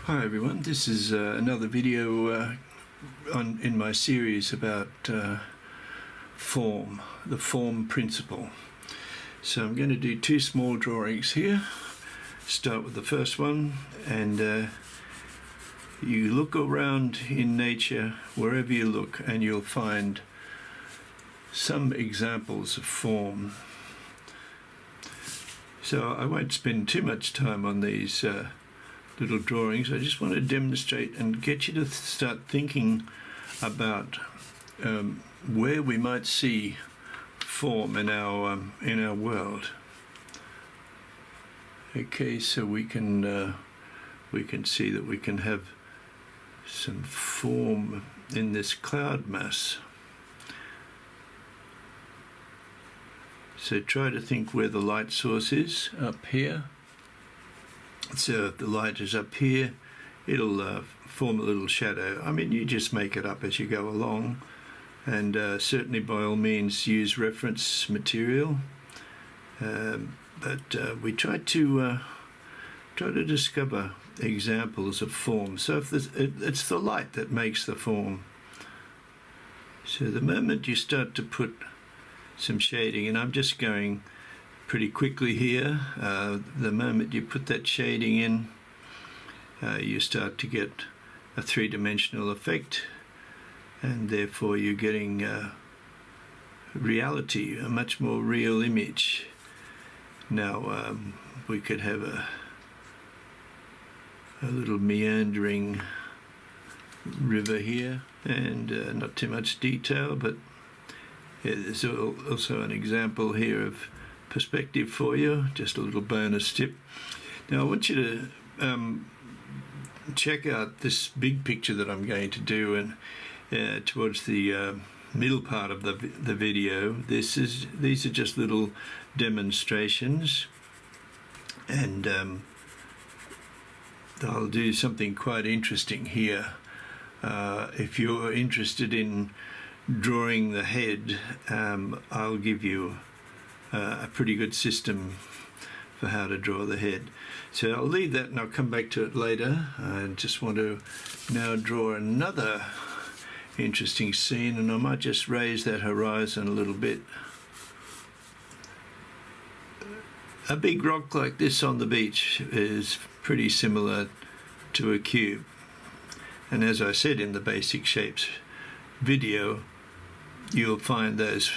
Hi everyone, this is another video in my series about form, the form principle. So I'm going to do two small drawings here. Start with the first one, and you look around in nature, wherever you look, and you'll find some examples of form. So I won't spend too much time on these little drawings. I just want to demonstrate and get you to start thinking about where we might see form in our world. Okay, so we can see that we can have some form in this cloud mass. So try to think where the light source is, up here. So if the light is up here, it'll form a little shadow. I mean, you just make it up as you go along, and certainly by all means use reference material. But we try to discover examples of form. So if it's the light that makes the form. So the moment you start to put some shading, and I'm just going pretty quickly here, the moment you put that shading in, you start to get a three-dimensional effect, and therefore you're getting reality, a much more real image. Now we could have a little meandering river here, and not too much detail, but there's also an example here of perspective for you, just a little bonus tip. Now I want you to check out this big picture that I'm going to do, and towards the middle part of the video. These are just little demonstrations, and I'll do something quite interesting here. If you're interested in drawing the head, I'll give you a pretty good system for how to draw the head. So I'll leave that and I'll come back to it later. I just want to now draw another interesting scene, and I might just raise that horizon a little bit. A big rock like this on the beach is pretty similar to a cube. And as I said in the basic shapes video, you'll find those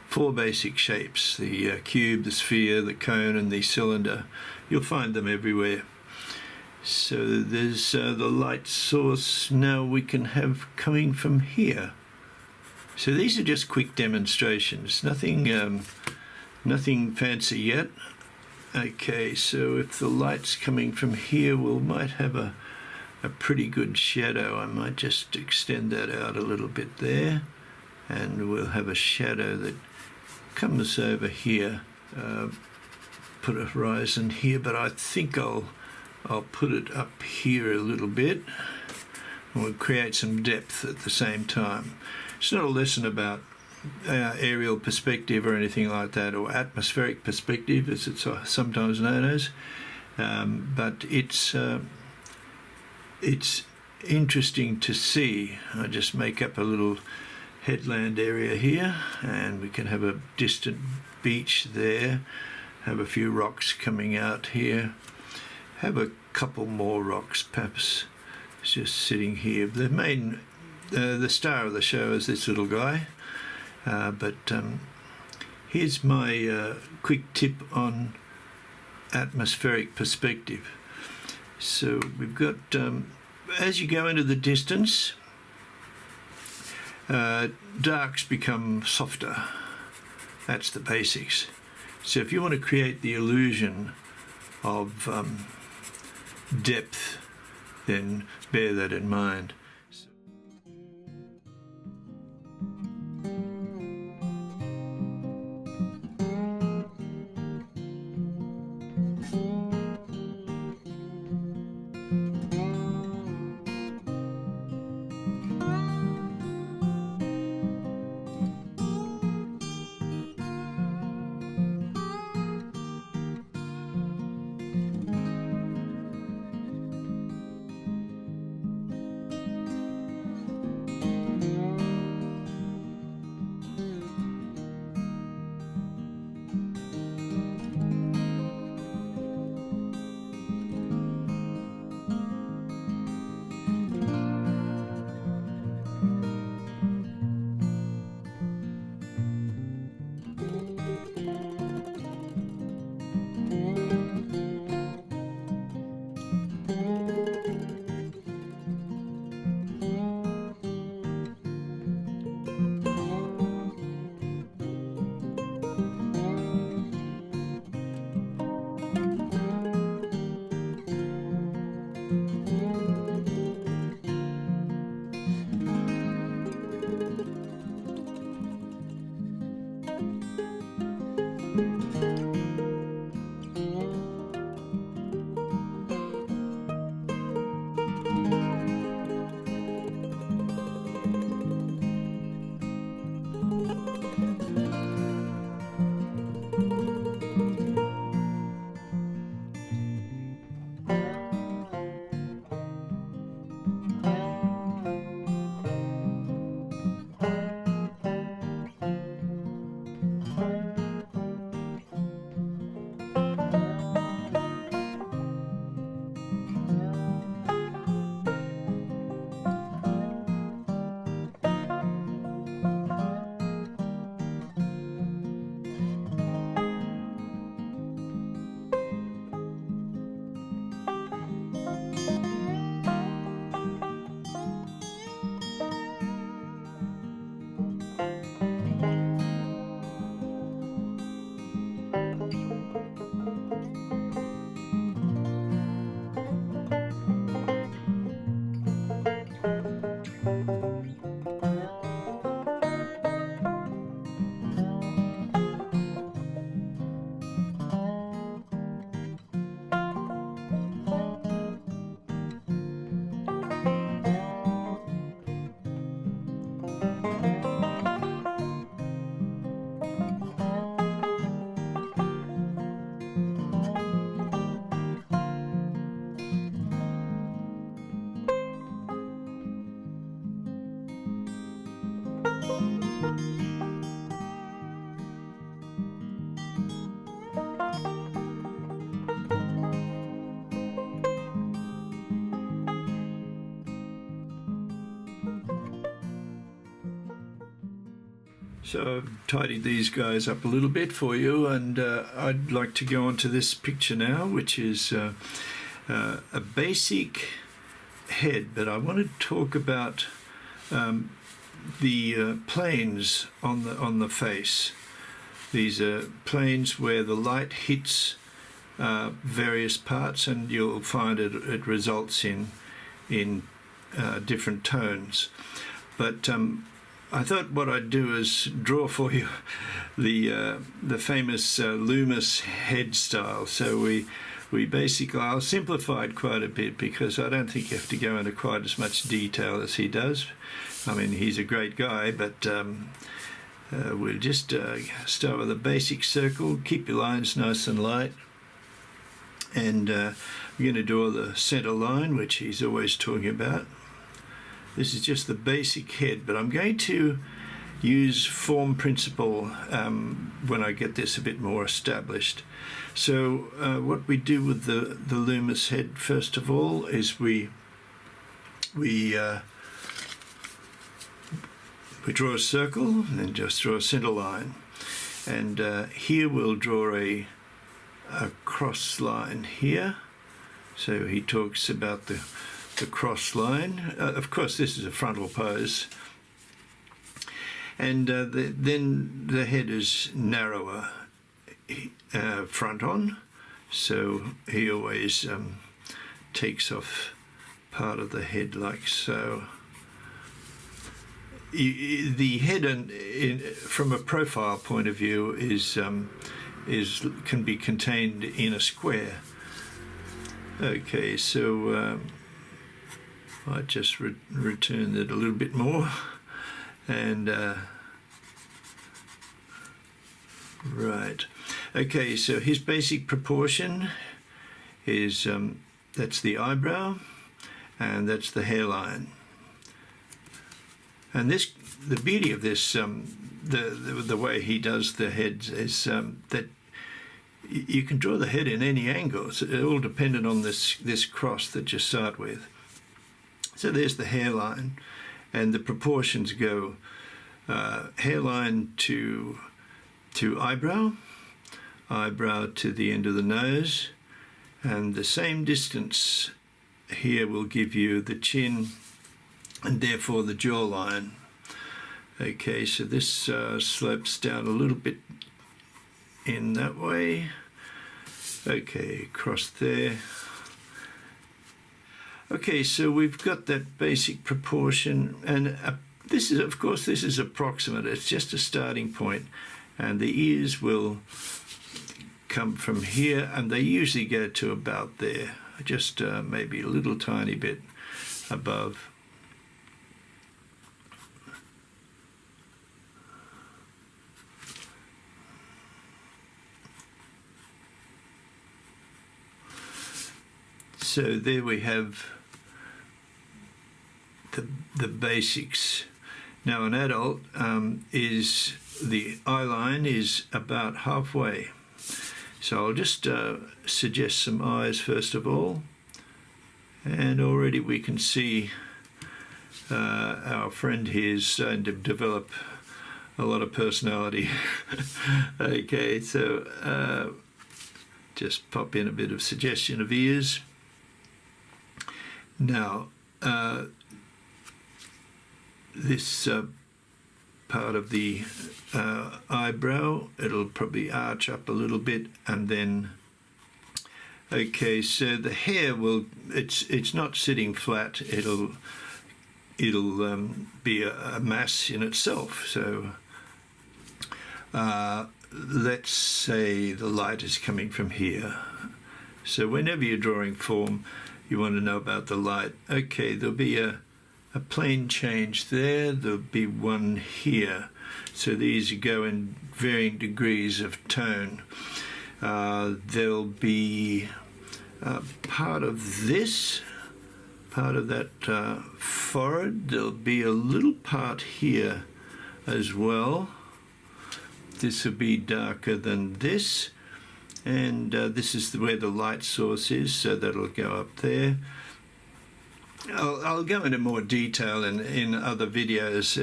four basic shapes: the cube, the sphere, the cone, and the cylinder. You'll find them everywhere. So there's the light source now we can have coming from here. So these are just quick demonstrations, nothing fancy yet. Okay, so if the light's coming from here, we might have a pretty good shadow. I might just extend that out a little bit there, and we'll have a shadow that comes over here. Put a horizon here, but I think I'll put it up here a little bit, and we'll create some depth at the same time. It's not a lesson about aerial perspective or anything like that, or atmospheric perspective as it's sometimes known as, but it's interesting to see. I just make up a little headland area here, and we can have a distant beach there, have a few rocks coming out here, have a couple more rocks perhaps just sitting here. The star of the show is this little guy, but here's my quick tip on atmospheric perspective. So we've got, as you go into the distance, darks become softer. That's the basics. So if you want to create the illusion of depth, then bear that in mind. So I've tidied these guys up a little bit for you, and I'd like to go on to this picture now, which is a basic head, but I want to talk about the planes on the face. These are planes where the light hits various parts, and you'll find it results in different tones. But I thought what I'd do is draw for you the famous Loomis head style. So we basically, I'll simplify it quite a bit because I don't think you have to go into quite as much detail as he does. I mean, he's a great guy, but we'll just start with a basic circle. Keep your lines nice and light. And we're going to draw the center line, which he's always talking about. This is just the basic head, but I'm going to use form principle when I get this a bit more established. So what we do with the Loomis head, first of all, is we draw a circle and then just draw a center line. And here we'll draw a cross line here. So he talks about the cross line. Of course, this is a frontal pose. And then the head is narrower front on, so he always takes off part of the head like so. The head, from a profile point of view, can be contained in a square. Okay, so I just return it a little bit more, and right. Okay, so his basic proportion is that's the eyebrow, and that's the hairline. And the beauty of this, the way he does the head is that you can draw the head in any angle. It's all dependent on this cross that you start with. So there's the hairline, and the proportions go hairline to eyebrow, eyebrow to the end of the nose, and the same distance here will give you the chin and therefore the jawline. Okay, so this slopes down a little bit in that way. Okay, across there. Okay, so we've got that basic proportion, and this is approximate. It's just a starting point, and the ears will come from here, and they usually go to about there, just maybe a little tiny bit above. So there we have the basics. Now an adult is the eye line is about halfway. So I'll just suggest some eyes first of all, and already we can see our friend here is starting to develop a lot of personality. Okay, so just pop in a bit of suggestion of ears. Now, this part of the eyebrow, it'll probably arch up a little bit, and then, okay, so the hair will, it's not sitting flat, it'll be a mass in itself. So let's say the light is coming from here. So whenever you're drawing form, you want to know about the light. Okay, there'll be a plane change there, there'll be one here. So these go in varying degrees of tone. There'll be part of this, part of that forehead. There'll be a little part here as well. This will be darker than this. And this is where the light source is, so that'll go up there. I'll go into more detail in other videos.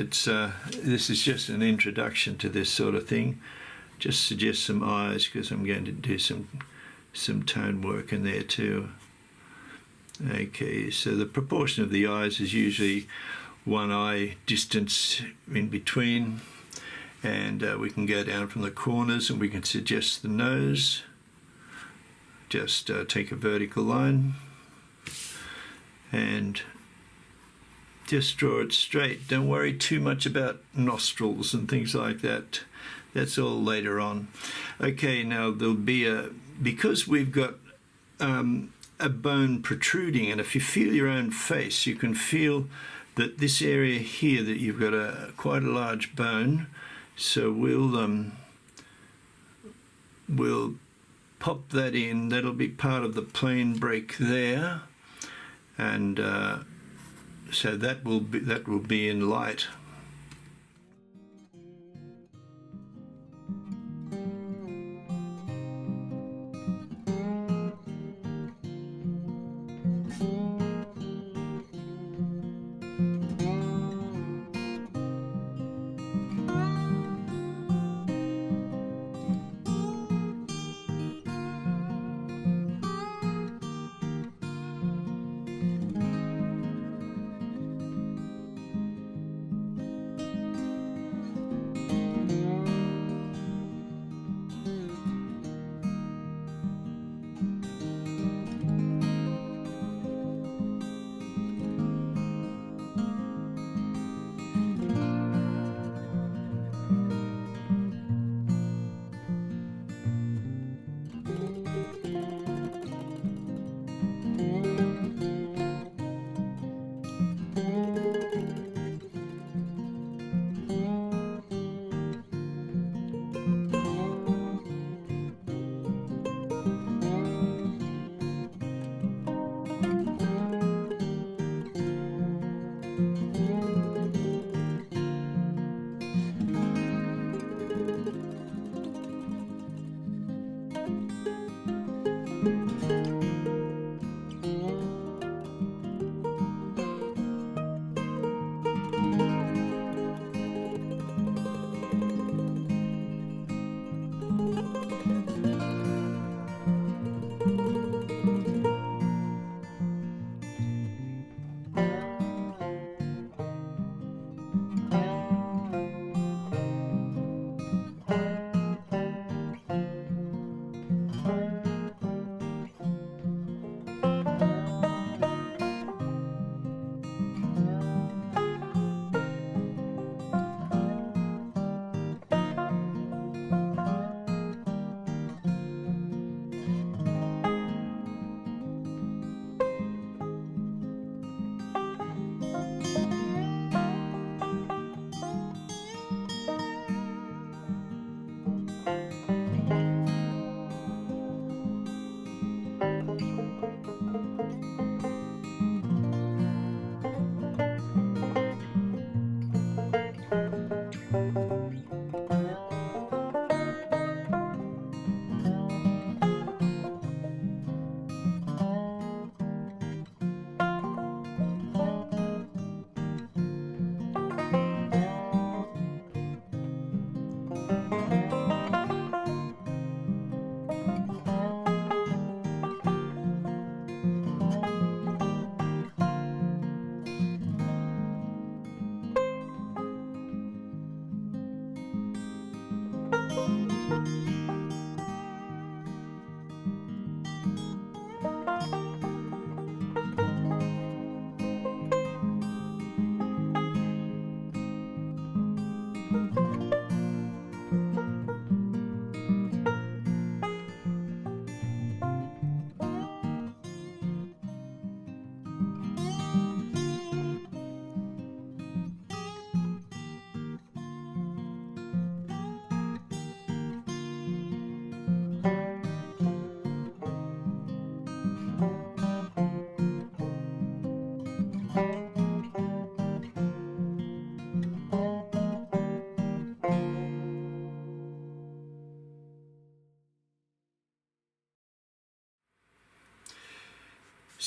This is just an introduction to this sort of thing. Just suggest some eyes because I'm going to do some tone work in there too. Okay, so the proportion of the eyes is usually one eye distance in between, and we can go down from the corners and we can suggest the nose. Just take a vertical line and just draw it straight. Don't worry too much about nostrils and things like that. That's all later on. Okay, now there'll be because we've got a bone protruding, and if you feel your own face, you can feel that this area here, that you've got quite a large bone. So we'll pop that in. That'll be part of the plane break there, and so that will be in light.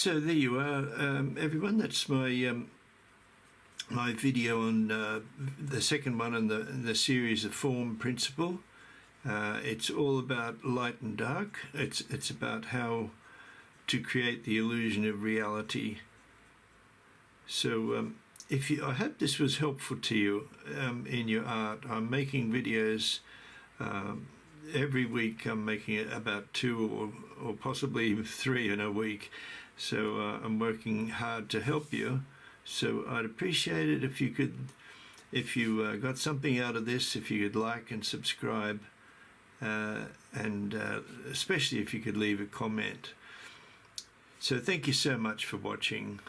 So there you are, everyone. That's my my video on the second one in the series of form principle. It's all about light and dark. It's about how to create the illusion of reality. So I hope this was helpful to you in your art. I'm making videos every week. I'm making about 2 or possibly 3 in a week. So I'm working hard to help you. So I'd appreciate it if you got something out of this, if you could like and subscribe, and especially if you could leave a comment. So thank you so much for watching,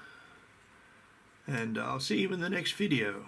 and I'll see you in the next video.